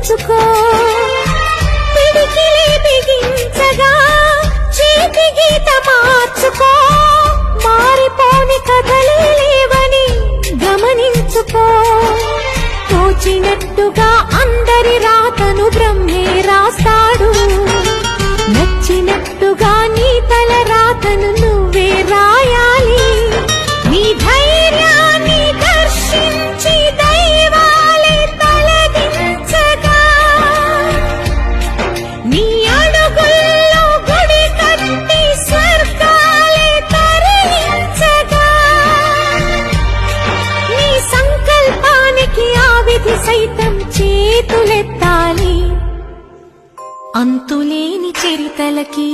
గమనించుకో. పిడికిలి బిగించగా చేతి గీత మార్చుకో. మారిపోని కథలే లేవని గమనించుకో. తోచినట్టుగా అందరి రాతను బ్రహ్మే రాస్తాడు. నచ్చినట్టుగా నీ తల రాతను నువ్వే రాయాలి. నీ ధైర్యాన్ని దర్శించి దైవాలే తలదించగా, నీ అడుగుల్లో గుడి కట్టి స్వర్గాలే తరించగా, నీ సంకల్పానికి ఆ విధి సైతం చేతులెత్తాలి. అంతులేని చరితలకి